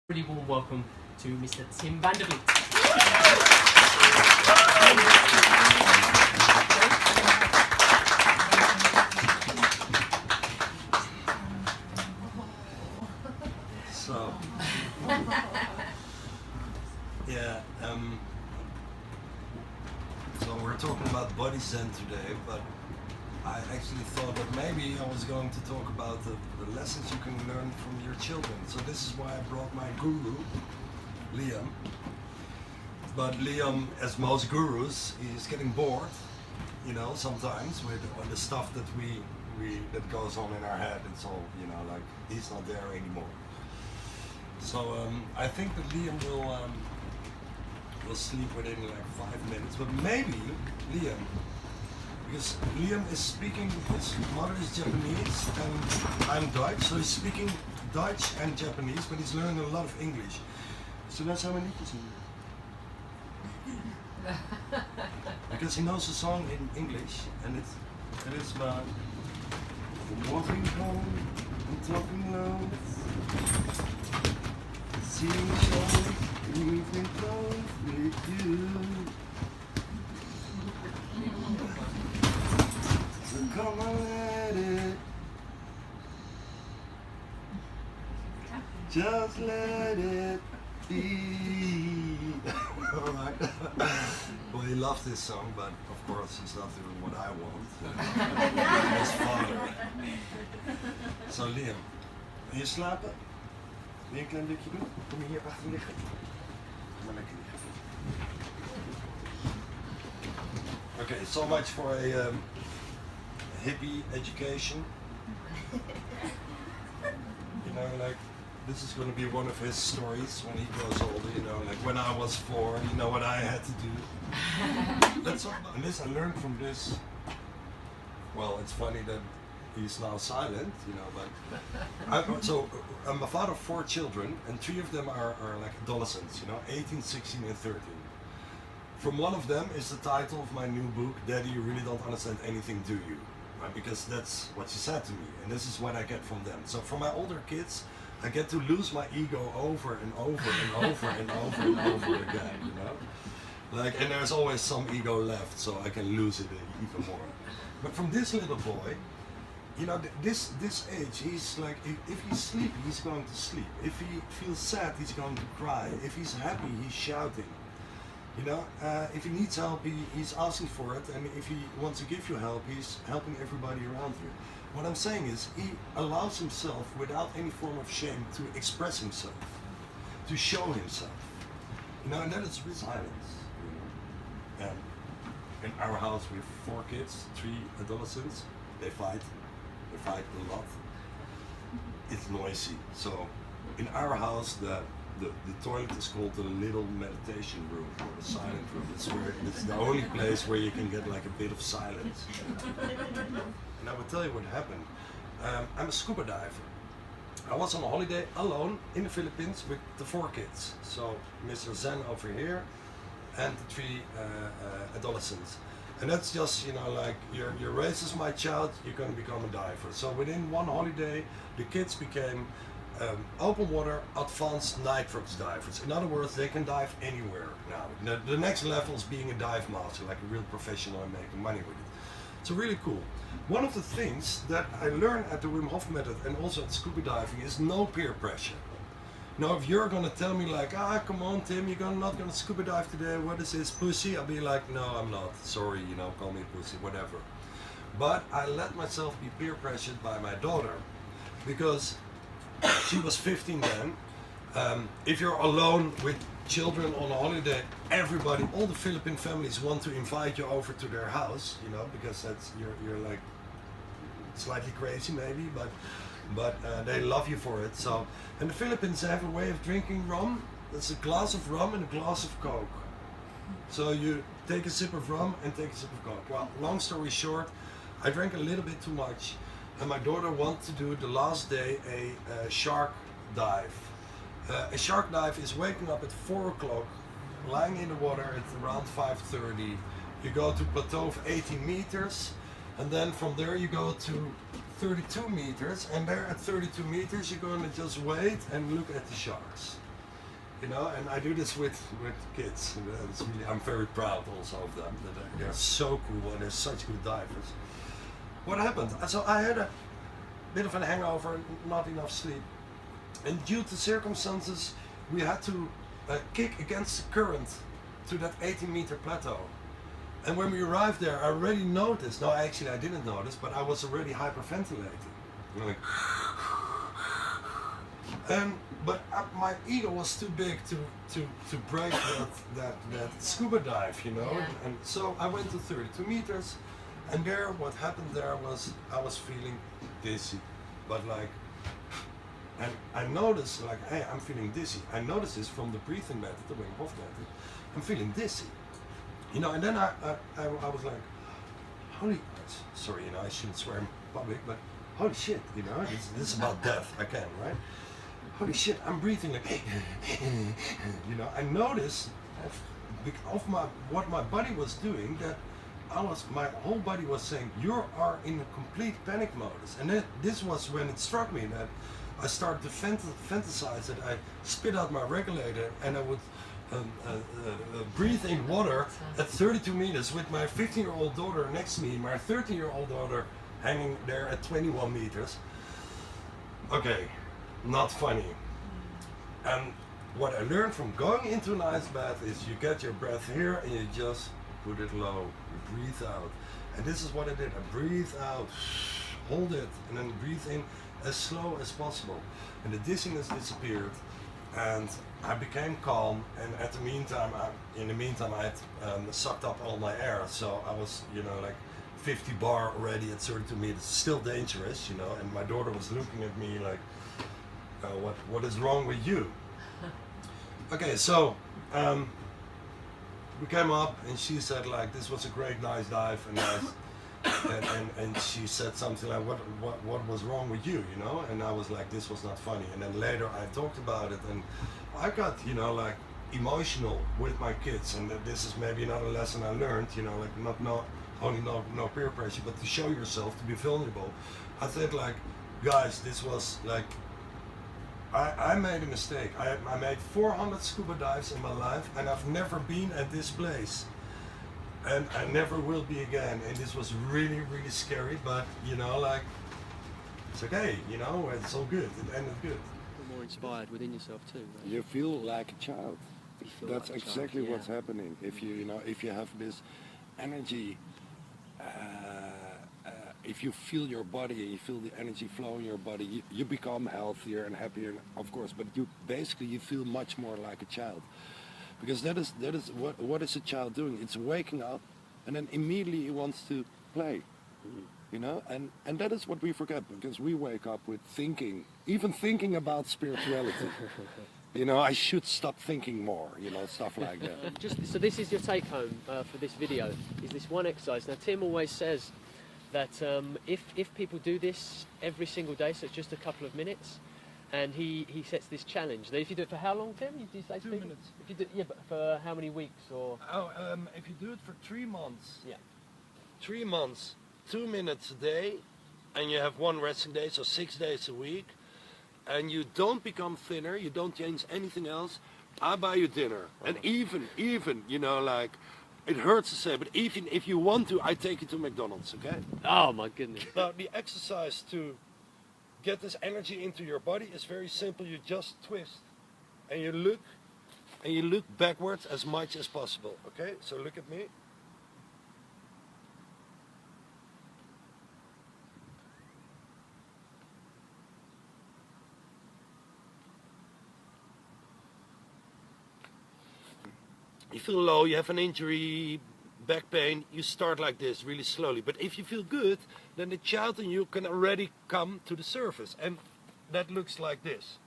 Pretty warm welcome to Mr. Tim van der Vliet. So, yeah, so we're talking about body zen today, but I actually thought that maybe I was going to talk about the lessons you can learn from your children. So this is why I brought my guru, Liam. But Liam, as most gurus, is getting bored, you know, sometimes with the stuff that that goes on in our head. It's all, you know, like he's not there anymore. So I think that Liam will sleep within like 5 minutes, but maybe Liam, because Liam is speaking, his mother is Japanese and I'm Dutch, so he's speaking Dutch and Japanese, but he's learning a lot of English. Zullen we samen liedjes zingen? Because he knows a song in English, and it is about walking home and talking low, seeing shows, evening clothes with you. So come on, let it, just let it be. Alright. Well, he loves this song, but of course he's not doing what I want. His father. So Liam, wil je slapen? Wil je een klein dukje doen? Kom je hier achter liggen? Kom maar lekker liggen. Okay, so much for a hippie education. You know, like, this is going to be one of his stories when he grows older, you know, like when I was 4, you know what I had to do. That's all, and this I learned from this. Well, it's funny that he's now silent, you know, but I'm a father of 4 children, and 3 of them are like adolescents, you know, 18, 16 and 13. From one of them is the title of my new book, Daddy, You Really Don't Understand Anything, Do You? Right? Because that's what she said to me, and this is what I get from them. So from my older kids, I get to lose my ego over and over and over and over and over again, you know? Like, and there's always some ego left, so I can lose it even more. But from this little boy, you know, this age, he's like, if he's sleepy, he's going to sleep. If he feels sad, he's going to cry. If he's happy, he's shouting. You know, if he needs help, he's asking for it, and if he wants to give you help, he's helping everybody around you. What I'm saying is, he allows himself, without any form of shame, to express himself, to show himself. You know, and that is resilience. You know? And in our house, we have 4 kids, 3 adolescents. They fight a lot. It's noisy. So, in our house, the toilet is called the little meditation room, or the silent room. It's the only place where you can get like a bit of silence. And I will tell you what happened. I'm a scuba diver. I was on a holiday alone in the Philippines with the 4 kids. So Mr. Zen over here and the 3 adolescents. And that's just, you know, like you're raised as my child, you're going to become a diver. So within one holiday, the kids became open water advanced nitrox divers. In other words, they can dive anywhere now. The next level is being a dive master, like a real professional and making money with it. So really cool. One of the things that I learned at the Wim Hof method and also at scuba diving is no peer pressure. Now, if you're gonna tell me like, come on Tim, you're not gonna scuba dive today, what is this, pussy? I'll be like, no, I'm not, sorry, you know, call me pussy, whatever. But I let myself be peer pressured by my daughter, because she was 15 then. If you're alone with children on a holiday, everybody, all the Philippine families want to invite you over to their house, you know, because that's you're like slightly crazy maybe, but they love you for it. So, and the Philippines have a way of drinking rum. That's a glass of rum and a glass of Coke. So you take a sip of rum and take a sip of Coke. Well, long story short, I drank a little bit too much, and my daughter wanted to do the last day a shark dive. A shark dive is waking up at 4 o'clock, lying in the water at around 5:30. You go to a plateau of 80 meters, and then from there you go to 32 meters, and there at 32 meters you're going to just wait and look at the sharks. You know, and I do this with kids. It's really, I'm very proud also of them. That they're so cool and they're such good divers. What happened? So I had a bit of a hangover, not enough sleep, and due to circumstances, we had to kick against the current to that 80-meter plateau. And when we arrived there, I already noticed. No, actually, I didn't notice, but I was already hyperventilating. Like, but my ego was too big to break that scuba dive, you know. Yeah. And so I went to 32 meters, and there, what happened there was I was feeling dizzy, but like, and I noticed like, hey, I'm feeling dizzy. I noticed this from the breathing method, the Wim Hof method. I'm feeling dizzy, you know. And then I was like, holy, sorry, you know, I shouldn't swear in public, but holy shit, you know, this is about death. I can, right? Holy shit, I'm breathing like, you know. I noticed what my body was doing, that my whole body was saying, you are in a complete panic modus. And this was when it struck me that I started to fantasize that I spit out my regulator and I would breathe in water at 32 meters with my 15-year-old daughter next to me, my 13-year-old daughter hanging there at 21 meters. Okay, not funny. And what I learned from going into an ice bath is you get your breath here and you just put it low, you breathe out. And this is what I did. I breathe out, hold it, and then breathe in as slow as possible. And the dizziness disappeared, and I became calm. And in the meantime, I had sucked up all my air, so I was, you know, like 50 bar already at 32 meters. Still dangerous, you know. And my daughter was looking at me like, what is wrong with you? Okay, so we came up and she said like, this was a great nice dive, and she said something like, what was wrong with you, you know? And I was like, this was not funny. And then later I talked about it, and I got, you know, like emotional with my kids, and that this is maybe another lesson I learned, you know, like not only no peer pressure, but to show yourself, to be vulnerable. I said like, guys, this was like, I made a mistake. I made 400 scuba dives in my life, and I've never been at this place, and I never will be again. And this was really, really scary, but you know, like, it's okay, you know, it's all good. It ended good. You're more inspired within yourself too, right? You feel like a child. You feel That's like a child, exactly yeah. what's happening. If you have this energy, if you feel your body and you feel the energy flow in your body, you become healthier and happier, of course. But you feel much more like a child, because that is what is a child doing? It's waking up, and then immediately he wants to play. You know, and that is what we forget, because we wake up with even thinking about spirituality. You know, I should stop thinking more, you know, stuff like that. So this is your take home for this video, is this one exercise. Now Tim always says that if people do this every single day, so it's just a couple of minutes, and he sets this challenge, that if you do it for how long, Tim? You do say 2 minutes. If you do, yeah, but for how many weeks or? If you do it for 3 months. Yeah. 3 months, 2 minutes a day, and you have one resting day, so 6 days a week, and you don't become thinner, you don't change anything else, I buy you dinner. And even, you know, like, it hurts to say, but even if you want to, I take you to McDonald's, okay? Oh my goodness. Now, the exercise to get this energy into your body is very simple. You just twist, and you look backwards as much as possible, okay? So look at me. You feel low, you have an injury, back pain, you start like this really slowly. But if you feel good, then the child in you can already come to the surface. And that looks like this.